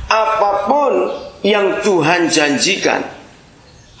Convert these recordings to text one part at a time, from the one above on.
apapun yang Tuhan janjikan,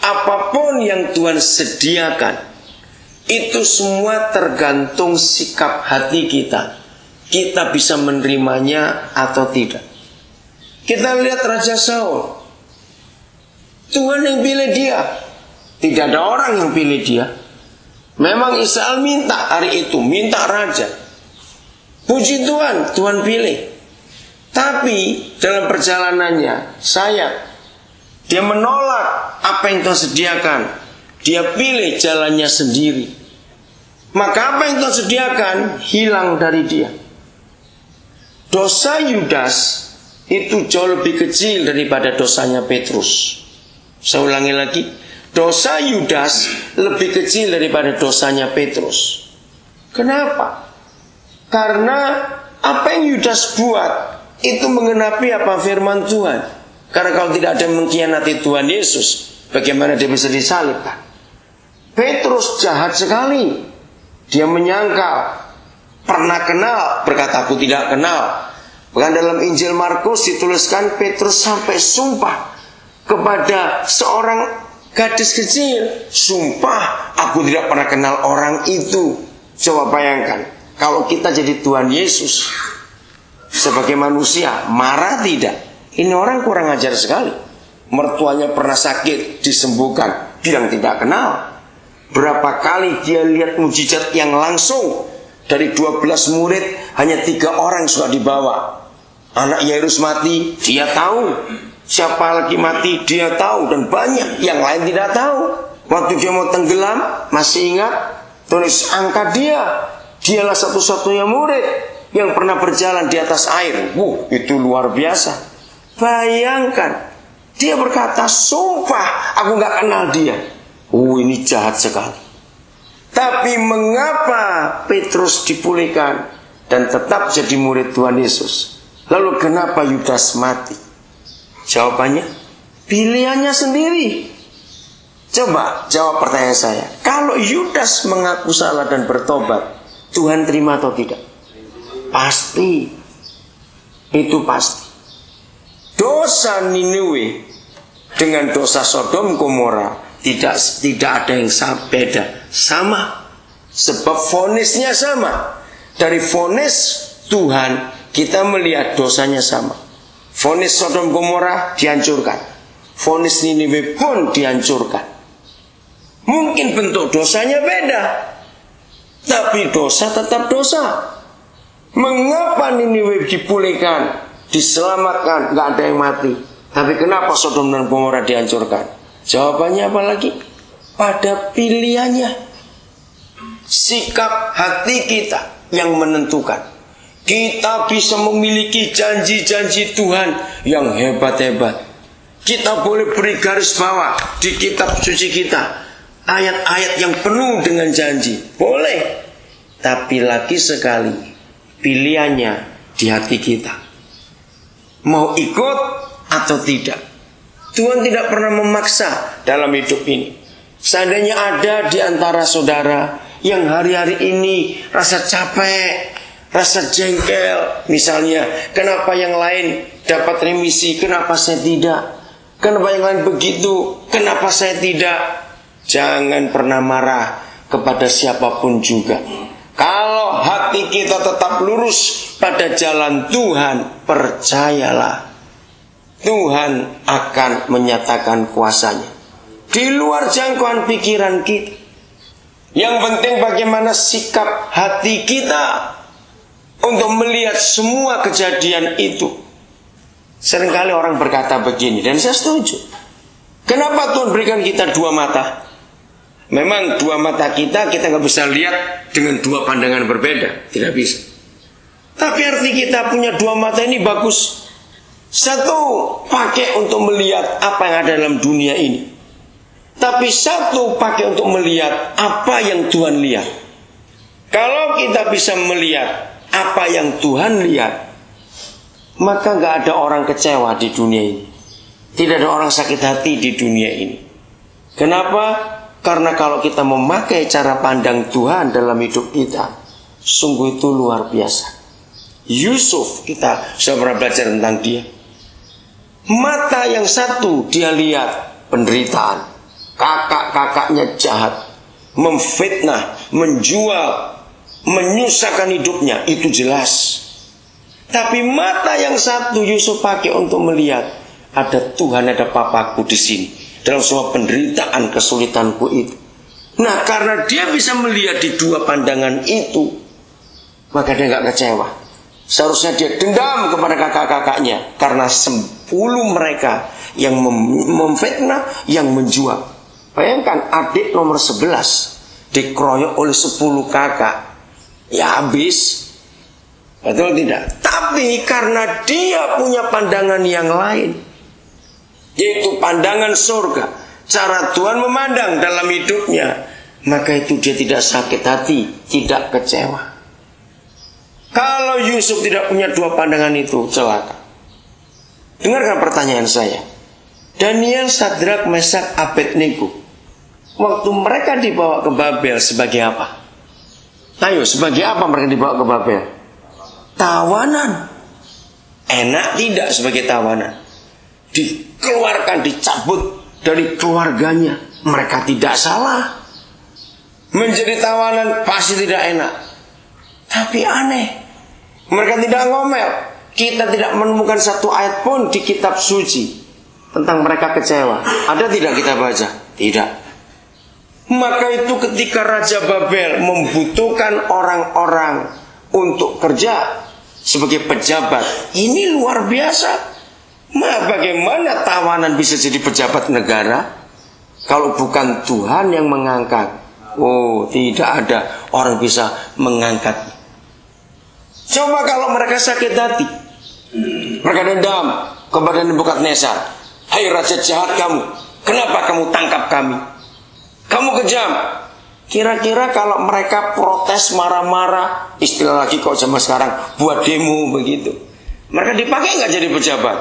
apapun yang Tuhan sediakan, itu semua tergantung sikap hati kita. Kita bisa menerimanya atau tidak. Kita lihat Raja Saul. Tuhan yang pilih dia. Tidak ada orang yang pilih dia. Memang Israel minta hari itu, minta raja. Puji Tuhan, Tuhan pilih. Tapi dalam perjalanannya, dia menolak apa yang Tuhan sediakan. Dia pilih jalannya sendiri. Maka apa yang Tuhan sediakan hilang dari dia. Dosa Yudas itu jauh lebih kecil daripada dosanya Petrus. Saya ulangi lagi, dosa Yudas lebih kecil daripada dosanya Petrus. Kenapa? Karena apa yang Yudas buat itu mengenapi apa firman Tuhan. Karena kalau tidak ada yang mengkhianati Tuhan Yesus, bagaimana dia bisa disalibkan? Petrus jahat sekali. Dia menyangkal, pernah kenal, berkata aku tidak kenal. Bahkan dalam Injil Markus dituliskan Petrus sampai sumpah kepada seorang gadis kecil. Sumpah, aku tidak pernah kenal orang itu. Coba bayangkan, kalau kita jadi Tuhan Yesus sebagai manusia, marah tidak? Ini orang kurang ajar sekali. Mertuanya pernah sakit, disembuhkan, bilang tidak kenal. Berapa kali dia lihat mujizat yang langsung. Dari 12 murid, hanya 3 orang sudah dibawa. Anak Yairus mati, dia tahu. Siapa lagi mati, dia tahu. Dan banyak yang lain tidak tahu. Waktu dia mau tenggelam, masih ingat? Tulis angka dia. Dialah satu-satunya murid yang pernah berjalan di atas air. Itu luar biasa. Bayangkan, dia berkata, sumpah aku gak kenal dia. Ini jahat sekali. Tapi mengapa Petrus dipulihkan dan tetap jadi murid Tuhan Yesus? Lalu kenapa Yudas mati? Jawabannya, pilihannya sendiri. Coba jawab pertanyaan saya. Kalau Yudas mengaku salah dan bertobat, Tuhan terima atau tidak? Pasti. Itu pasti. Dosa Niniwe dengan dosa Sodom Gomora tidak ada yang beda, sama. Sebab vonisnya sama. Dari vonis Tuhan kita melihat dosanya sama. Vonis Sodom Gomora dihancurkan, vonis Niniwe pun dihancurkan. Mungkin bentuk dosanya beda, tapi dosa tetap dosa. Mengapa Niniwe dipulihkan, diselamatkan, gak ada yang mati, tapi kenapa Sodom dan Gomora dihancurkan? Jawabannya apa lagi? Pada pilihannya. Sikap hati kita yang menentukan. Kita bisa memiliki janji-janji Tuhan yang hebat-hebat. Kita boleh beri garis bawah di kitab suci kita ayat-ayat yang penuh dengan janji. Boleh. Tapi lagi sekali, pilihannya di hati kita. Mau ikut atau tidak. Tuhan tidak pernah memaksa dalam hidup ini. Seandainya ada di antara saudara yang hari-hari ini rasa capek, rasa jengkel, misalnya, kenapa yang lain dapat remisi, kenapa saya tidak? Kenapa yang lain begitu, kenapa saya tidak? Jangan pernah marah kepada siapapun juga. Kalau hati kita tetap lurus pada jalan Tuhan, percayalah, Tuhan akan menyatakan kuasanya di luar jangkauan pikiran kita. Yang penting bagaimana sikap hati kita untuk melihat semua kejadian itu. Seringkali orang berkata begini, dan saya setuju. Kenapa Tuhan berikan kita 2 mata? Memang 2 mata kita gak bisa lihat dengan 2 pandangan berbeda. Tidak bisa. Tapi arti kita punya 2 mata ini bagus. Satu pakai untuk melihat apa yang ada dalam dunia ini. Tapi satu pakai untuk melihat apa yang Tuhan lihat. Kalau kita bisa melihat apa yang Tuhan lihat, maka gak ada orang kecewa di dunia ini. Tidak ada orang sakit hati di dunia ini. Kenapa? Karena kalau kita memakai cara pandang Tuhan dalam hidup kita, sungguh itu luar biasa. Yusuf, kita sudah pernah belajar tentang dia. Mata yang satu dia lihat penderitaan, kakak-kakaknya jahat, memfitnah, menjual, menyusahkan hidupnya, itu jelas. Tapi mata yang satu Yusuf pakai untuk melihat, ada Tuhan, ada papaku di sini dalam semua penderitaan, kesulitanku itu. Nah, karena dia bisa melihat di dua pandangan itu, maka dia nggak kecewa. Seharusnya dia dendam kepada kakak-kakaknya karena 10 mereka yang memfitnah, yang menjual. Bayangkan adik nomor 11 dikeroyok oleh 10 kakak, ya habis. Betul tidak? Tapi karena dia punya pandangan yang lain, yaitu pandangan surga, cara Tuhan memandang dalam hidupnya, maka itu dia tidak sakit hati, tidak kecewa. Kalau Yusuf tidak punya dua pandangan itu, celaka. Dengarkan pertanyaan saya. Daniel, Sadrak, Mesak, Abednego, waktu mereka dibawa ke Babel sebagai apa? Ayo, sebagai apa mereka dibawa ke Babel? Tawanan. Enak tidak sebagai tawanan? Dikeluarkan, dicabut dari keluarganya. Mereka tidak salah. Menjadi tawanan pasti tidak enak. Tapi aneh, mereka tidak ngomel. Kita tidak menemukan satu ayat pun di kitab suci tentang mereka kecewa. Ada tidak kita baca? Tidak. Maka itu ketika Raja Babel membutuhkan orang-orang untuk kerja sebagai pejabat, ini luar biasa. Bagaimana tawanan bisa jadi pejabat negara kalau bukan Tuhan yang mengangkat? Oh, tidak ada orang bisa mengangkat. Coba kalau mereka sakit hati, mereka dendam kepada Nebukadnezar. Hai raja jahat kamu, kenapa kamu tangkap kami? Kamu kejam. Kira-kira kalau mereka protes, marah-marah, istilah lagi kok zaman sekarang, buat demo begitu, mereka dipakai nggak jadi pejabat?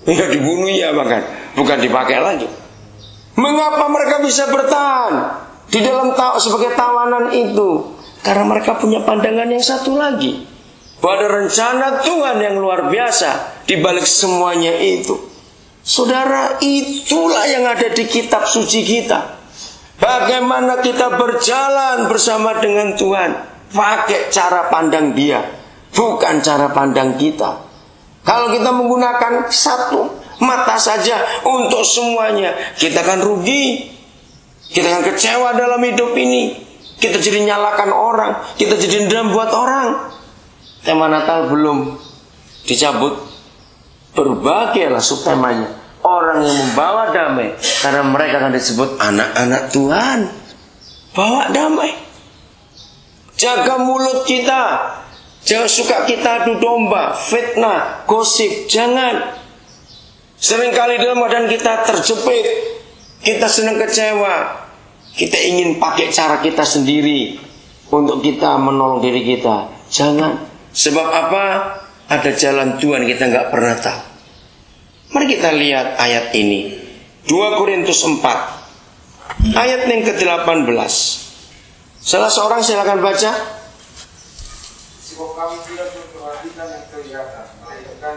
Ya dibunuh ya bahkan, bukan dipakai lagi. Mengapa mereka bisa bertahan di dalam sebagai tawanan itu? Karena mereka punya pandangan yang satu lagi, bahwa ada rencana Tuhan yang luar biasa di balik semuanya itu. Saudara, itulah yang ada di kitab suci kita. Bagaimana kita berjalan bersama dengan Tuhan, pakai cara pandang Dia, bukan cara pandang kita. Kalau kita menggunakan satu mata saja untuk semuanya, kita akan rugi. Kita akan kecewa dalam hidup ini. Kita jadi nyalakan orang, kita jadi dendam buat orang. Tema Natal belum dicabut. Berbahagialah subtemanya, orang yang membawa damai, karena mereka akan disebut anak-anak Tuhan. Bawa damai. Jaga mulut kita. Jangan suka kita adu domba, fitnah, gosip. Jangan. Seringkali dalam badan kita terjepit, kita senang kecewa, kita ingin pakai cara kita sendiri untuk kita menolong diri kita. Jangan. Sebab apa? Ada jalan Tuhan kita nggak pernah tahu. Mari kita lihat ayat ini. 2 Korintus 4 ayat yang ke-18. Salah seorang silakan baca. Sebab kami tidak memperhatikan yang kelihatan, melainkan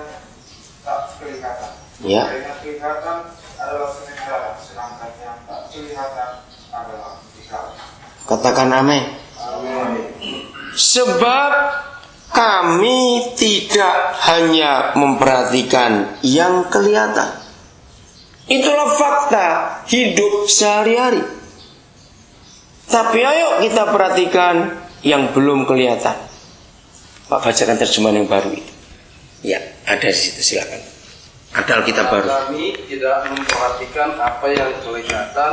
tak kelihatan. Ya. Yang kelihatan adalah sementara, sedangkan yang tak kelihatan adalah kekal. Katakan amin. Amin. Sebab kami tidak hanya memperhatikan yang kelihatan. Itulah fakta hidup sehari-hari. Tapi ayo kita perhatikan yang belum kelihatan. Pak bacakan terjemahan yang baru itu. Ya, ada di situ, silakan. Ada Alkitab baru. Kami tidak memperhatikan apa yang kelihatan,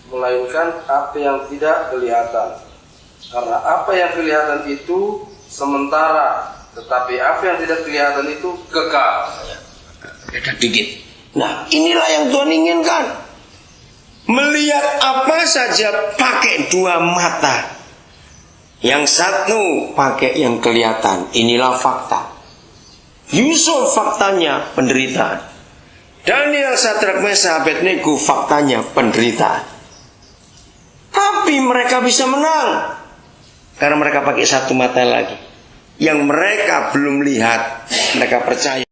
melainkan apa yang tidak kelihatan. Karena apa yang kelihatan itu sementara, tetapi apa yang tidak kelihatan itu kekal. Beda dikit. Nah, inilah yang Tuhan inginkan. Melihat apa saja pakai dua mata. Yang satu pakai yang kelihatan. Inilah fakta. Yusuf faktanya penderitaan. Daniel, Sadrak, Mesak, Abednego faktanya penderitaan. Tapi mereka bisa menang karena mereka pakai satu mata lagi. Yang mereka belum lihat, mereka percaya.